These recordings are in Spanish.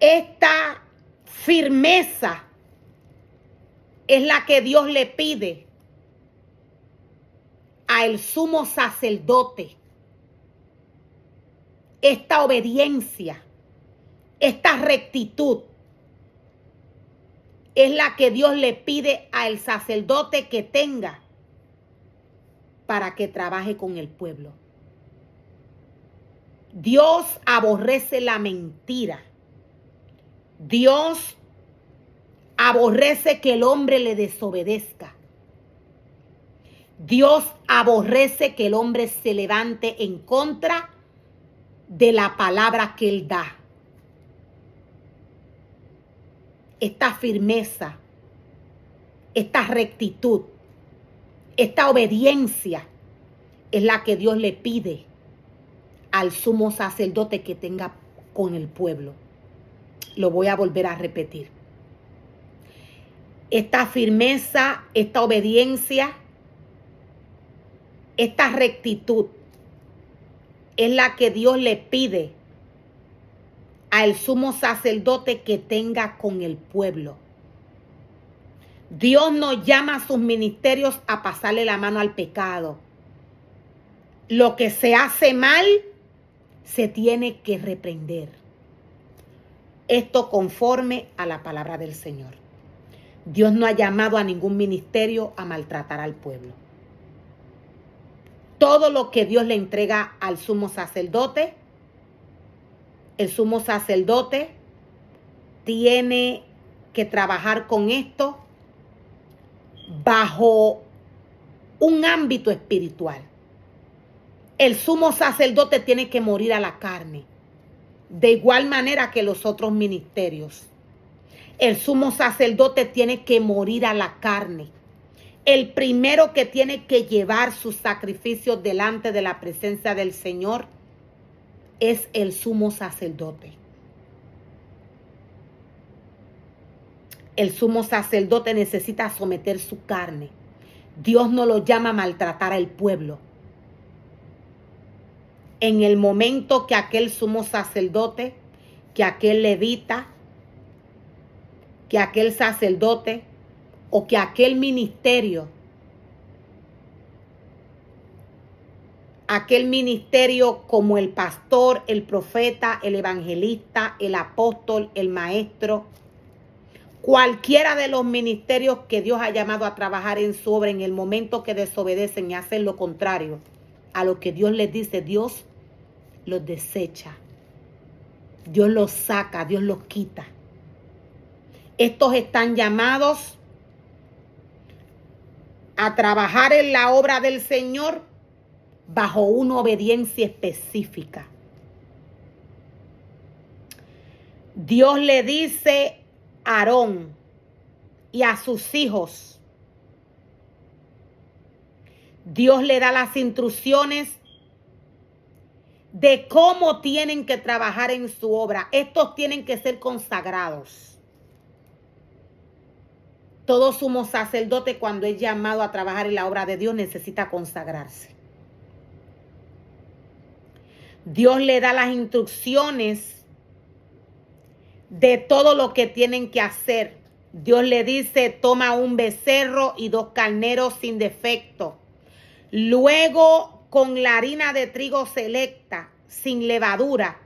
Esta firmeza es la que Dios le pide al sumo sacerdote. Esta obediencia, esta rectitud es la que Dios le pide al sacerdote que tenga para que trabaje con el pueblo. Dios aborrece la mentira. Dios aborrece que el hombre le desobedezca. Dios aborrece que el hombre se levante en contra de la palabra que Él da. Esta firmeza, esta rectitud, esta obediencia es la que Dios le pide al sumo sacerdote que tenga con el pueblo. Lo voy a volver a repetir. Esta firmeza, esta obediencia, esta rectitud es la que Dios le pide al sumo sacerdote que tenga con el pueblo. Dios no llama a sus ministerios a pasarle la mano al pecado. Lo que se hace mal se tiene que reprender. Esto conforme a la palabra del Señor. Dios no ha llamado a ningún ministerio a maltratar al pueblo. Todo lo que Dios le entrega al sumo sacerdote, el sumo sacerdote tiene que trabajar con esto bajo un ámbito espiritual. El sumo sacerdote tiene que morir a la carne, de igual manera que los otros ministerios. El sumo sacerdote tiene que morir a la carne. El primero que tiene que llevar sus sacrificios delante de la presencia del Señor es el sumo sacerdote. El sumo sacerdote necesita someter su carne. Dios no lo llama a maltratar al pueblo. En el momento que aquel sumo sacerdote, que aquel levita, que aquel sacerdote o que aquel ministerio como el pastor, el profeta, el evangelista, el apóstol, el maestro, cualquiera de los ministerios que Dios ha llamado a trabajar en su obra, en el momento que desobedecen y hacen lo contrario a lo que Dios les dice, Dios los desecha, Dios los saca, Dios los quita. Estos están llamados a trabajar en la obra del Señor bajo una obediencia específica. Dios le dice a Aarón y a sus hijos, Dios le da las instrucciones de cómo tienen que trabajar en su obra. Estos tienen que ser consagrados. Todo sumo sacerdote, cuando es llamado a trabajar en la obra de Dios, necesita consagrarse. Dios le da las instrucciones de todo lo que tienen que hacer. Dios le dice, toma un becerro y 2 carneros sin defecto. Luego, con la harina de trigo selecta, sin levadura,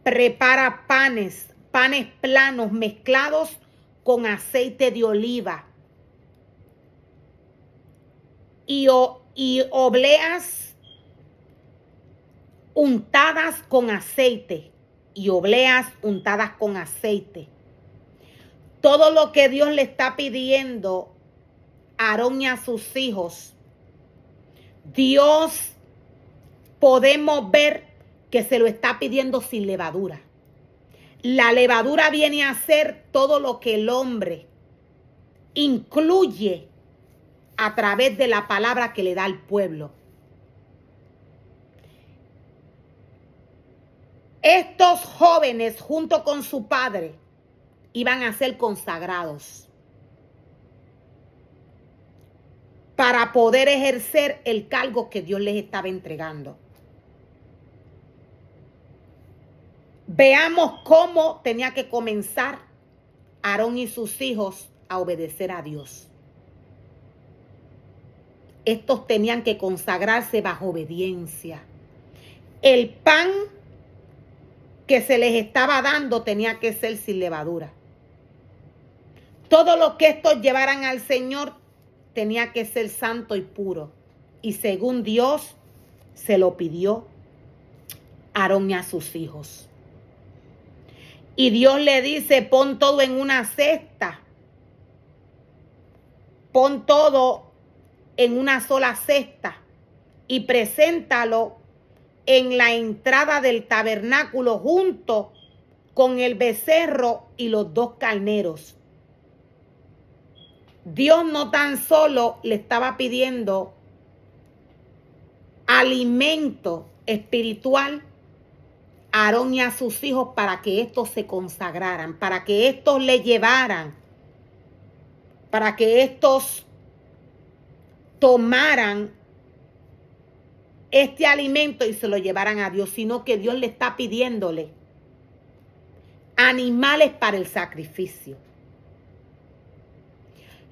prepara panes planos mezclados con aceite de oliva y obleas untadas con aceite. Todo lo que Dios le está pidiendo a Aarón y a sus hijos, Dios podemos ver que se lo está pidiendo sin levadura. La levadura viene a ser todo lo que el hombre incluye a través de la palabra que le da al pueblo. Estos jóvenes, junto con su padre, iban a ser consagrados para poder ejercer el cargo que Dios les estaba entregando. Veamos cómo tenía que comenzar Aarón y sus hijos a obedecer a Dios. Estos tenían que consagrarse bajo obediencia. El pan que se les estaba dando tenía que ser sin levadura. Todo lo que estos llevaran al Señor tenía que ser santo y puro. Y según Dios se lo pidió a Aarón y a sus hijos. Y Dios le dice, pon todo en una cesta. Pon todo en una sola cesta y preséntalo en la entrada del tabernáculo junto con el becerro y los 2 carneros. Dios no tan solo le estaba pidiendo alimento espiritual a Aarón y a sus hijos para que estos se consagraran, para que estos le llevaran, para que estos tomaran este alimento y se lo llevaran a Dios, sino que Dios le está pidiéndole animales para el sacrificio.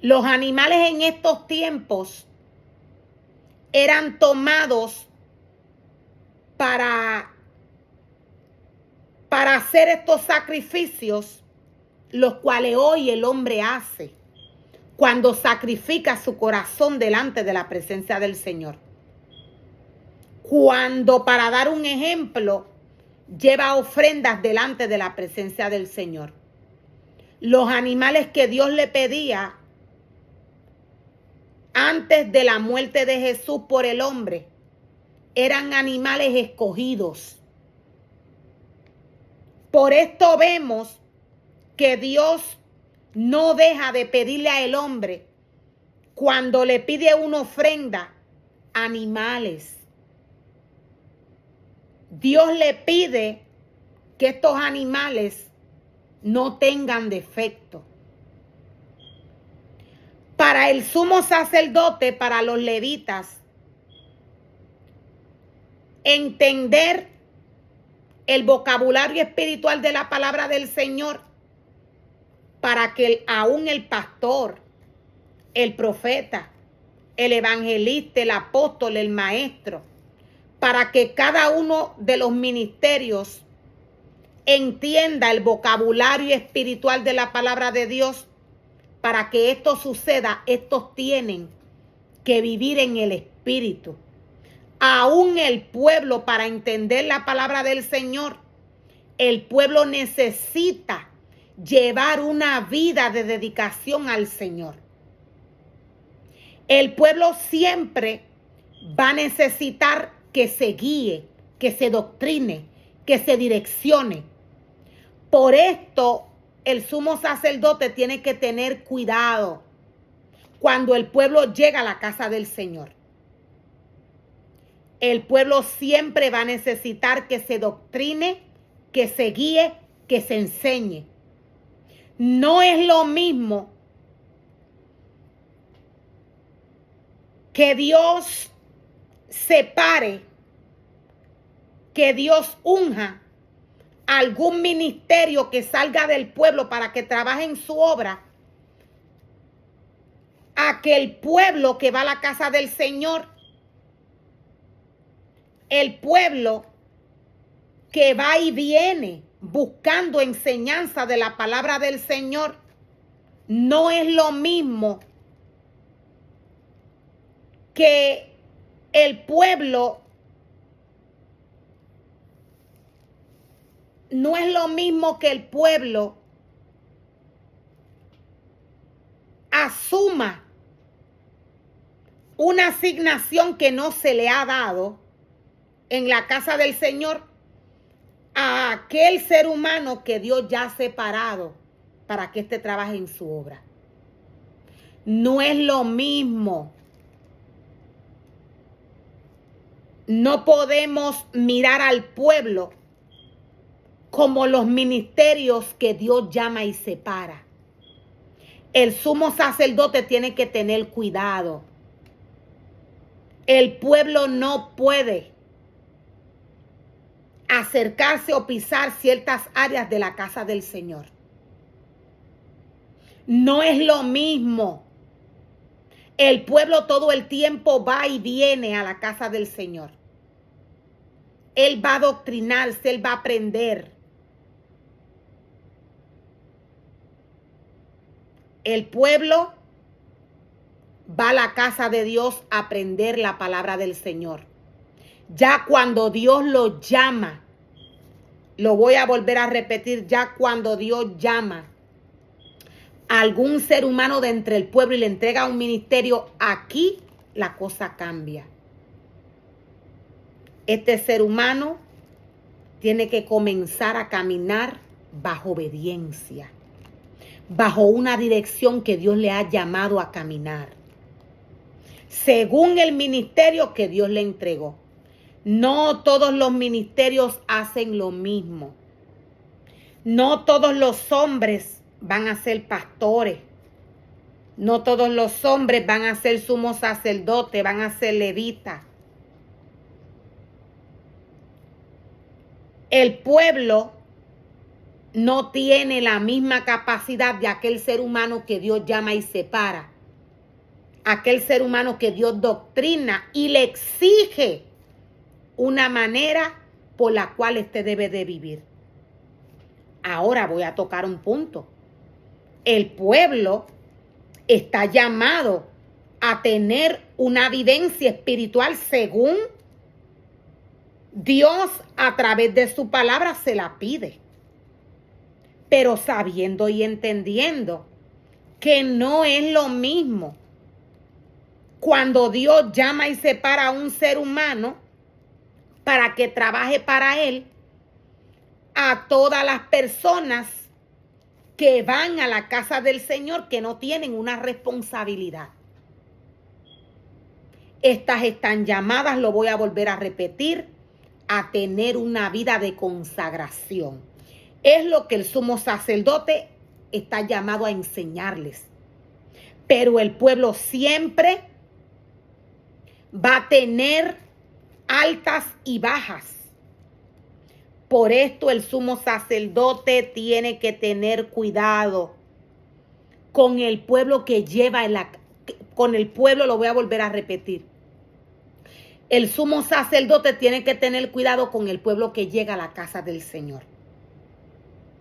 Los animales en estos tiempos eran tomados para hacer estos sacrificios, los cuales hoy el hombre hace cuando sacrifica su corazón delante de la presencia del Señor. Cuando, para dar un ejemplo, lleva ofrendas delante de la presencia del Señor. Los animales que Dios le pedía antes de la muerte de Jesús por el hombre eran animales escogidos. Por esto vemos que Dios no deja de pedirle al hombre, cuando le pide una ofrenda, animales. Dios le pide que estos animales no tengan defecto. Para el sumo sacerdote, para los levitas, entender el vocabulario espiritual de la palabra del Señor, para que aún el pastor, el profeta, el evangelista, el apóstol, el maestro, para que cada uno de los ministerios entienda el vocabulario espiritual de la palabra de Dios. Para que esto suceda, estos tienen que vivir en el Espíritu. Aún el pueblo, para entender la palabra del Señor, el pueblo necesita llevar una vida de dedicación al Señor. El pueblo siempre va a necesitar que se guíe, que se doctrine, que se direccione. Por esto, el sumo sacerdote tiene que tener cuidado cuando el pueblo llega a la casa del Señor. El pueblo siempre va a necesitar que se doctrine, que se guíe, que se enseñe. No es lo mismo que Dios separe, que Dios unja algún ministerio que salga del pueblo para que trabaje en su obra, a que el pueblo que va a la casa del Señor, el pueblo que va y viene buscando enseñanza de la palabra del Señor, no es lo mismo que el pueblo, no es lo mismo que el pueblo asuma una asignación que no se le ha dado en la casa del Señor a aquel ser humano que Dios ya ha separado para que éste trabaje en su obra. No es lo mismo. No podemos mirar al pueblo como los ministerios que Dios llama y separa. El sumo sacerdote tiene que tener cuidado. El pueblo no puede acercarse o pisar ciertas áreas de la casa del Señor. No es lo mismo. El pueblo todo el tiempo va y viene a la casa del Señor. Él va a adoctrinarse, él va a aprender. El pueblo va a la casa de Dios a aprender la palabra del Señor. Ya cuando Dios lo llama, lo voy a volver a repetir, ya cuando Dios llama a algún ser humano de entre el pueblo y le entrega un ministerio, aquí la cosa cambia. Este ser humano tiene que comenzar a caminar bajo obediencia, bajo una dirección que Dios le ha llamado a caminar, según el ministerio que Dios le entregó. No todos los ministerios hacen lo mismo. No todos los hombres van a ser pastores. No todos los hombres van a ser sumos sacerdotes, van a ser levitas. El pueblo no tiene la misma capacidad de aquel ser humano que Dios llama y separa. Aquel ser humano que Dios doctrina y le exige una manera por la cual éste debe de vivir. Ahora voy a tocar un punto. El pueblo está llamado a tener una vivencia espiritual según Dios a través de su palabra se la pide. Pero sabiendo y entendiendo que no es lo mismo cuando Dios llama y separa a un ser humano para que trabaje para Él, a todas las personas que van a la casa del Señor que no tienen una responsabilidad. Estas están llamadas, lo voy a volver a repetir, a tener una vida de consagración. Es lo que el sumo sacerdote está llamado a enseñarles. Pero el pueblo siempre va a tener altas y bajas. Por esto el sumo sacerdote tiene que tener cuidado con el pueblo que lleva con el pueblo, lo voy a volver a repetir. El sumo sacerdote tiene que tener cuidado con el pueblo que llega a la casa del Señor.